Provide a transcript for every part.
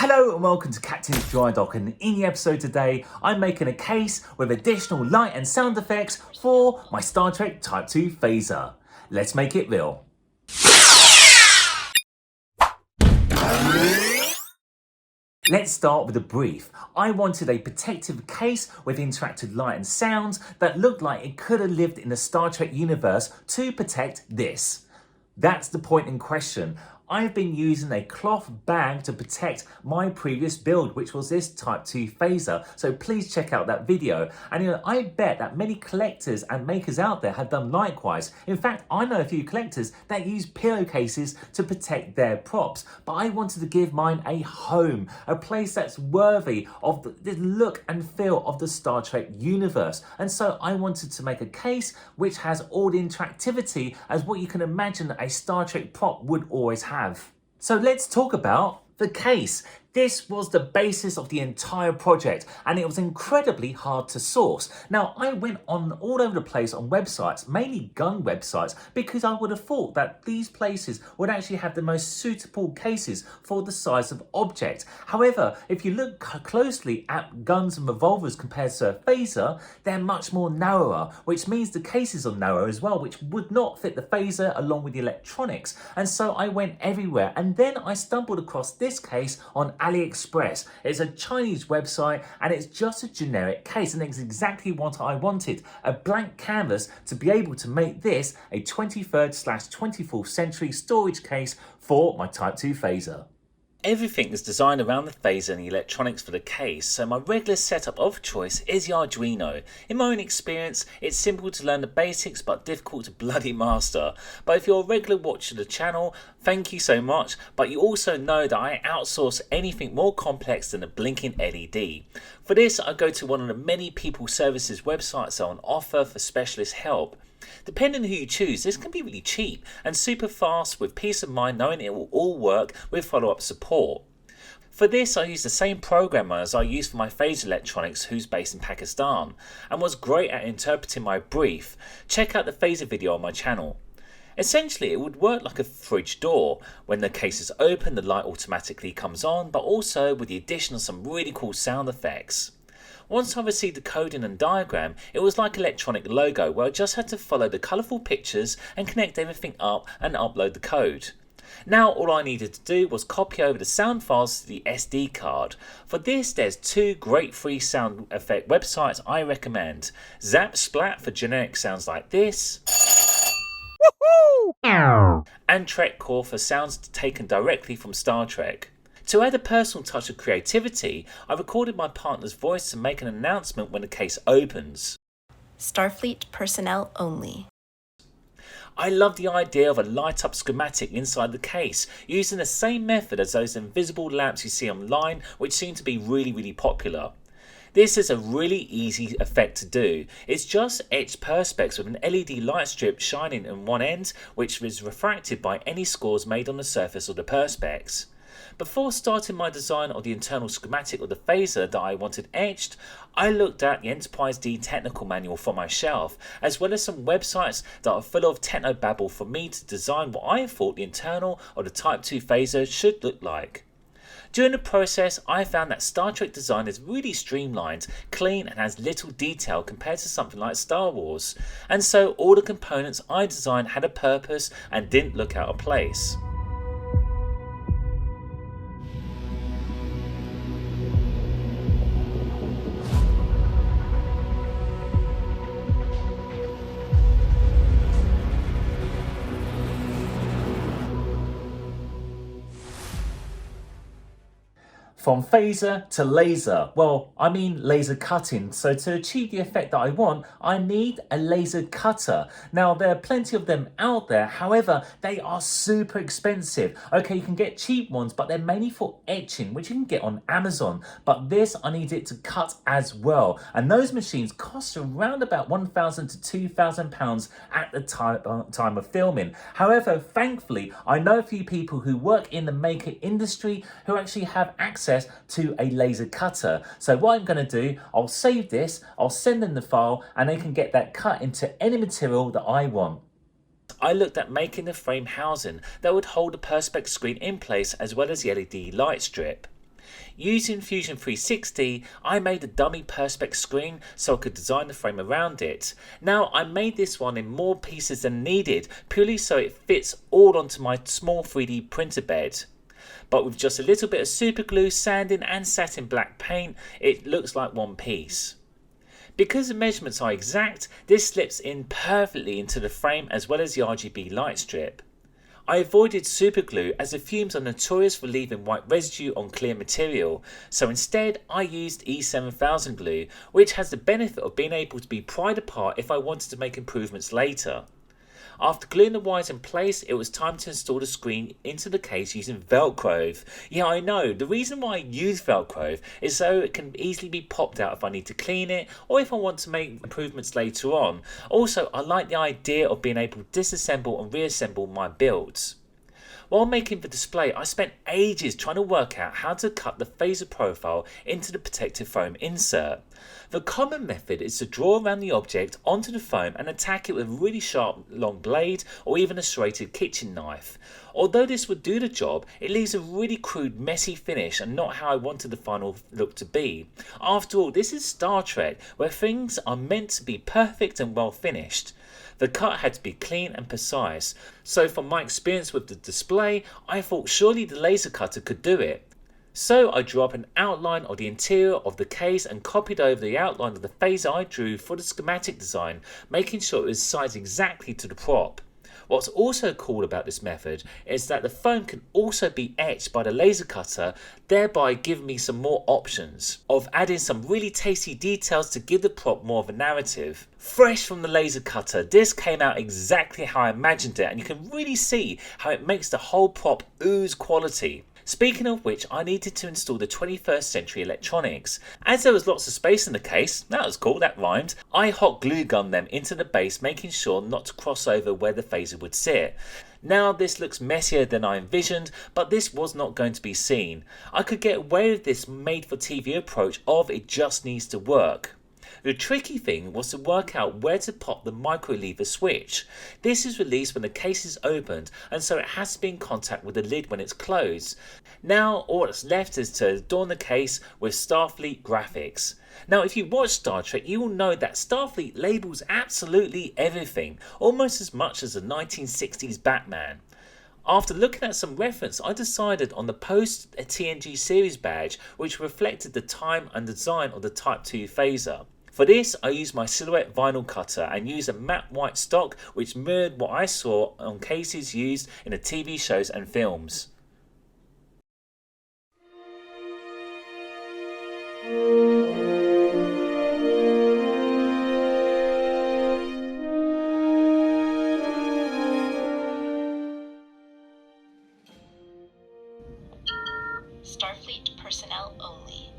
Hello and welcome to Captain's Dry Dock, and in the episode today I'm making a case with additional light and sound effects for my Star Trek Type 2 phaser. Let's make it real. Let's start with a brief. I wanted a protective case with interactive light and sounds that looked like it could have lived in the Star Trek universe to protect this. That's the point in question. I've been using a cloth bag to protect my previous build, which was this Type 2 phaser, so please check out that video. And I bet that many collectors and makers out there have done likewise. In fact, I know a few collectors that use pillowcases to protect their props, but I wanted to give mine a home, a place that's worthy of the look and feel of the Star Trek universe. And so I wanted to make a case which has all the interactivity as what you can imagine a Star Trek prop would always have. So let's talk about the case. This was the basis of the entire project, and it was incredibly hard to source. Now, I went on all over the place on websites, mainly gun websites, because I would have thought that these places would actually have the most suitable cases for the size of object. However, if you look closely at guns and revolvers compared to a phaser, they're much more narrower, which means the cases are narrow as well, which would not fit the phaser along with the electronics. And so I went everywhere, and then I stumbled across this case on AliExpress. It's a Chinese website and it's just a generic case, and it's exactly what I wanted. A blank canvas to be able to make this a 23rd/24th century storage case for my Type 2 phaser. Everything is designed around the phaser and the electronics for the case, so my regular setup of choice is the Arduino. In my own experience, it's simple to learn the basics but difficult to bloody master. But if you're a regular watcher of the channel, thank you so much, but you also know that I outsource anything more complex than a blinking LED. For this, I go to one of the many people services websites that are on offer for specialist help. Depending on who you choose, this can be really cheap and super fast, with peace of mind knowing it will all work with follow-up support. For this, I use the same programmer as I use for my phaser electronics, who's based in Pakistan, and was great at interpreting my brief. Check out the phaser video on my channel. Essentially, it would work like a fridge door. When the case is open, the light automatically comes on, but also with the addition of some really cool sound effects. Once I received the coding and diagram, it was like electronic logo, where I just had to follow the colourful pictures and connect everything up and upload the code. Now all I needed to do was copy over the sound files to the SD card. For this, there's two great free sound effect websites I recommend. Zap Splat for generic sounds like this, and TrekCore for sounds taken directly from Star Trek. To add a personal touch of creativity, I recorded my partner's voice to make an announcement when the case opens. Starfleet personnel only. I love the idea of a light up schematic inside the case, using the same method as those invisible lamps you see online, which seem to be really popular. This is a really easy effect to do. It's just etched perspex with an LED light strip shining in one end, which is refracted by any scores made on the surface of the perspex. Before starting my design of the internal schematic of the phaser that I wanted etched, I looked at the Enterprise D technical manual from my shelf, as well as some websites that are full of technobabble for me to design what I thought the internal of the Type 2 phaser should look like. During the process, I found that Star Trek design is really streamlined, clean, and has little detail compared to something like Star Wars, and so all the components I designed had a purpose and didn't look out of place. From phaser to laser, well, I mean laser cutting. So to achieve the effect that I want, I need a laser cutter. Now, there are plenty of them out there. However, they are super expensive. Okay, you can get cheap ones, but they're mainly for etching, which you can get on Amazon. But this, I need it to cut as well. And those machines cost around about £1,000 to £2,000 at the time of filming. However, thankfully, I know a few people who work in the maker industry who actually have access to a laser cutter. So what I'm going to do, I'll save this, I'll send them the file, and they can get that cut into any material that I want. I looked at making the frame housing that would hold the perspex screen in place, as well as the LED light strip. Using Fusion 360, I made a dummy perspex screen so I could design the frame around it. Now, I made this one in more pieces than needed, purely so it fits all onto my small 3D printer bed. But with just a little bit of super glue, sanding and satin black paint, it looks like one piece. Because the measurements are exact, this slips in perfectly into the frame as well as the RGB light strip. I avoided super glue as the fumes are notorious for leaving white residue on clear material, so instead I used E7000 glue, which has the benefit of being able to be pried apart if I wanted to make improvements later. After gluing the wires in place, it was time to install the screen into the case using Velcro. Yeah, I know, the reason why I use Velcro is so it can easily be popped out if I need to clean it or if I want to make improvements later on. Also, I like the idea of being able to disassemble and reassemble my builds. While making the display, I spent ages trying to work out how to cut the phaser profile into the protective foam insert. The common method is to draw around the object onto the foam and attack it with a really sharp long blade or even a serrated kitchen knife. Although this would do the job, it leaves a really crude, messy finish and not how I wanted the final look to be. After all, this is Star Trek, where things are meant to be perfect and well finished. The cut had to be clean and precise, so from my experience with the display, I thought surely the laser cutter could do it. So I drew up an outline of the interior of the case and copied over the outline of the phaser I drew for the schematic design, making sure it was sized exactly to the prop. What's also cool about this method is that the foam can also be etched by the laser cutter, thereby giving me some more options of adding some really tasty details to give the prop more of a narrative. Fresh from the laser cutter, this came out exactly how I imagined it, and you can really see how it makes the whole prop ooze quality. Speaking of which, I needed to install the 21st century electronics. As there was lots of space in the case, that was cool, that rhymed, I hot glue gunned them into the base, making sure not to cross over where the phaser would sit. Now this looks messier than I envisioned, but this was not going to be seen. I could get away with this made for TV approach of it just needs to work. The tricky thing was to work out where to pop the micro lever switch. This is released when the case is opened, and so it has to be in contact with the lid when it's closed. Now all that's left is to adorn the case with Starfleet graphics. Now if you watch Star Trek, you will know that Starfleet labels absolutely everything, almost as much as the 1960s Batman. After looking at some reference, I decided on the post-TNG series badge, which reflected the time and design of the Type 2 phaser. For this, I used my Silhouette vinyl cutter and used a matte white stock which mirrored what I saw on cases used in the TV shows and films. Starfleet personnel only.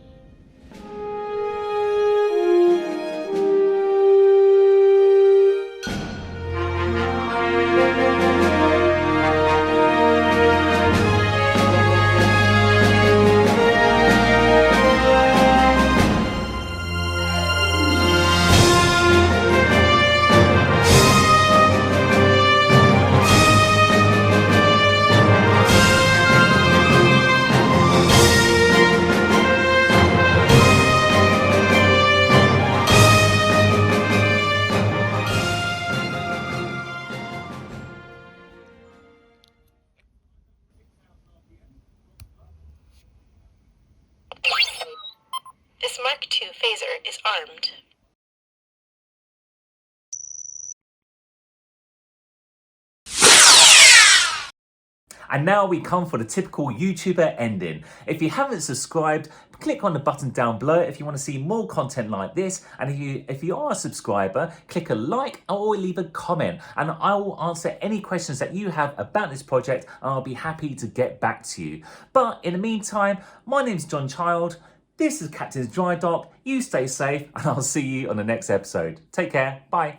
This Mark II phaser is armed. And now we come for the typical YouTuber ending. If you haven't subscribed, click on the button down below if you want to see more content like this. And if you are a subscriber, click a like or leave a comment, and I will answer any questions that you have about this project, and I'll be happy to get back to you. But in the meantime, my name's John Child. This is Captain's Dry Dock. You stay safe, and I'll see you on the next episode. Take care. Bye.